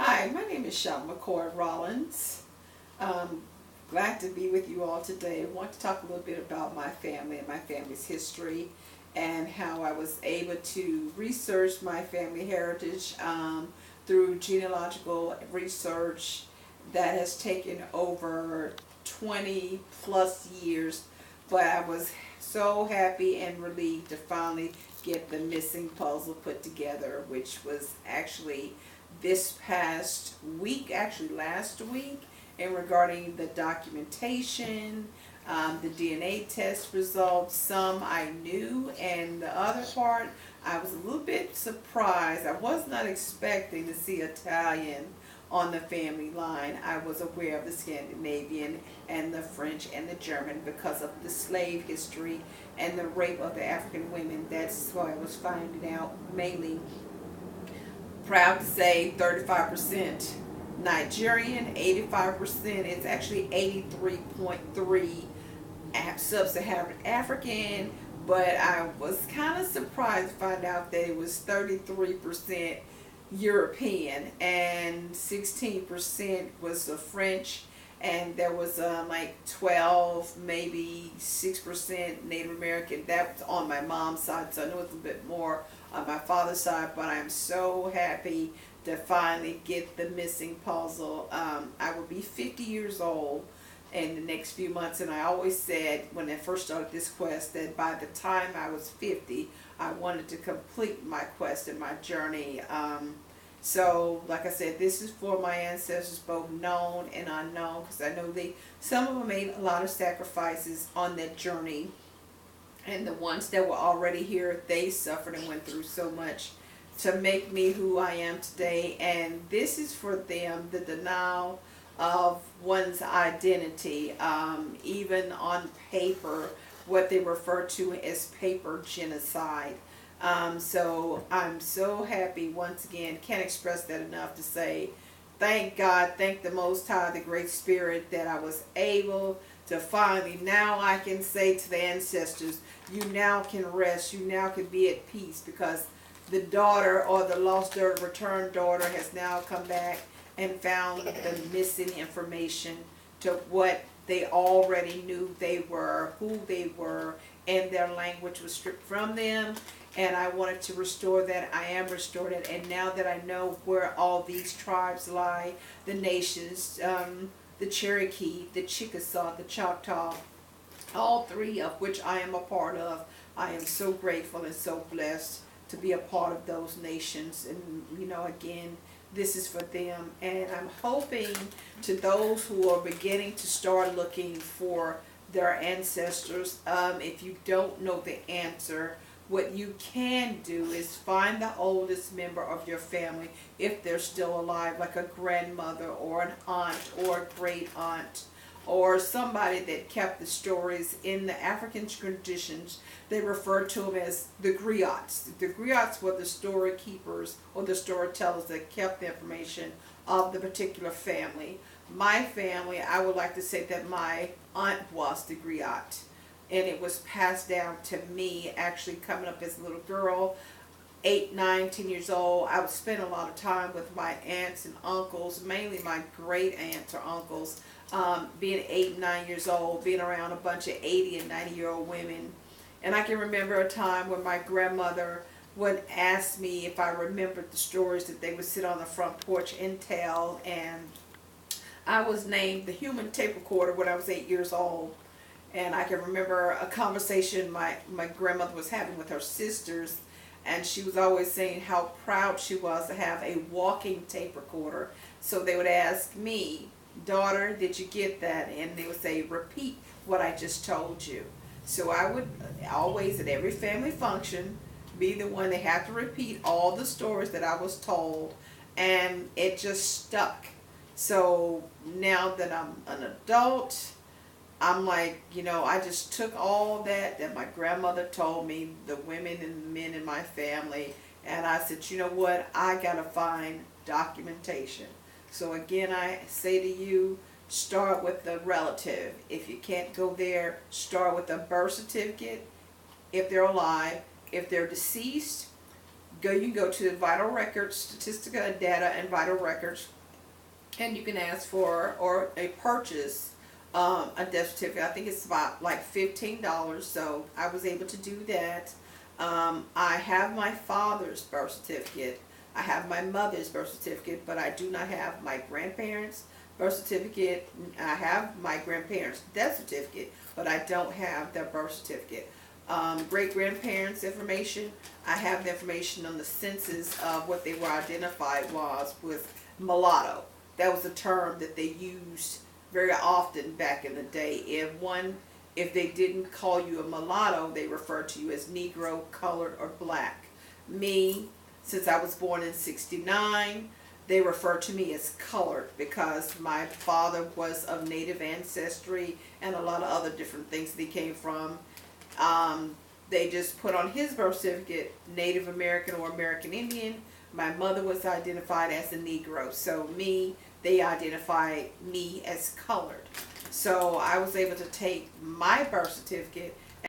Hi, my name is Shanna McCoy Rollins. Um, Glad to be with you all today. I want to talk a little bit about my family and my family's history and how I was able to research my family heritage through genealogical research that has taken over 20 plus years. But I was so happy and relieved to finally get the missing puzzle put together, which was actually this past week, actually last week, and regarding the documentation, the DNA test results. Some I knew, and the other part I was a little bit surprised. I was not expecting to see Italian on the family line. I was aware of the Scandinavian and the French and the German because of the slave history and the rape of the African women. That's what I was finding out mainly. Proud to say 35% Nigerian, 85%, it's actually 83.3 sub-Saharan African, but I was kind of surprised to find out that it was 33% European and 16% was the French, and there was like 12, maybe 6% Native American. That was on my mom's side, so I know it's a bit more on my father's side, but I'm so happy to finally get the missing puzzle. I will be 50 years old in the next few months, and I always said when I first started this quest that by the time I was 50, I wanted to complete my quest and my journey. So, like I said, this is for my ancestors, both known and unknown, because I know some of them made a lot of sacrifices on that journey. And the ones that were already here, they suffered and went through so much to make me who I am today. And this is for them, the denial of one's identity, even on paper, what they refer to as paper genocide. So I'm so happy, once again, can't express that enough to say, thank God, thank the Most High, the Great Spirit, that I was able to finally, now I can say to the ancestors, you now can rest, you now can be at peace, because the daughter or the lost daughter, returned daughter, has now come back and found the missing information to what they already knew they were, who they were, and their language was stripped from them. And I wanted to restore that. I am restored it. And now that I know where all these tribes lie, the nations, the Cherokee, the Chickasaw, the Choctaw, all three of which I am a part of, I am so grateful and so blessed to be a part of those nations. And, again, this is for them. And I'm hoping to those who are beginning to start looking for their ancestors, if you don't know the answer, what you can do is find the oldest member of your family, if they're still alive, like a grandmother or an aunt or a great aunt, or somebody that kept the stories. In the African traditions, they refer to them as the griots. The griots were the story keepers or the storytellers that kept the information of the particular family. My family, I would like to say that my aunt was the griot, and it was passed down to me actually coming up as a little girl, 8, 9, 10 years old. I would spend a lot of time with my aunts and uncles, mainly my great aunts or uncles, being 8, 9 years old, being around a bunch of 80 and 90-year-old women. And I can remember a time when my grandmother would ask me if I remembered the stories that they would sit on the front porch and tell. And I was named the human tape recorder when I was 8 years old. And I can remember a conversation my grandmother was having with her sisters, and she was always saying how proud she was to have a walking tape recorder. So they would ask me, daughter, did you get that? And they would say, repeat what I just told you. So I would always, at every family function, be the one that had to repeat all the stories that I was told, and it just stuck. So now that I'm an adult, I'm like, I just took all that my grandmother told me, the women and the men in my family, and I said, you know what, I gotta find documentation. So again, I say to you, start with the relative. If you can't go there, start with a birth certificate if they're alive. If they're deceased, You can go to Vital Records, Statistica and Data and Vital Records, and you can ask for or a purchase a death certificate. I think it's about like $15, so I was able to do that. I have my father's birth certificate. I have my mother's birth certificate, but I do not have my grandparents' birth certificate. I have my grandparents' death certificate, but I don't have their birth certificate. Great grandparents' information, I have the information on the census of what they were identified was with mulatto. That was a term that they used very often back in the day. If they didn't call you a mulatto, they referred to you as Negro, colored, or black. Me, since I was born in '69, they refer to me as colored because my father was of Native ancestry and a lot of other different things that he came from. They just put on his birth certificate Native American or American Indian. My mother was identified as a Negro. So they identified me as colored. So I was able to take my birth certificate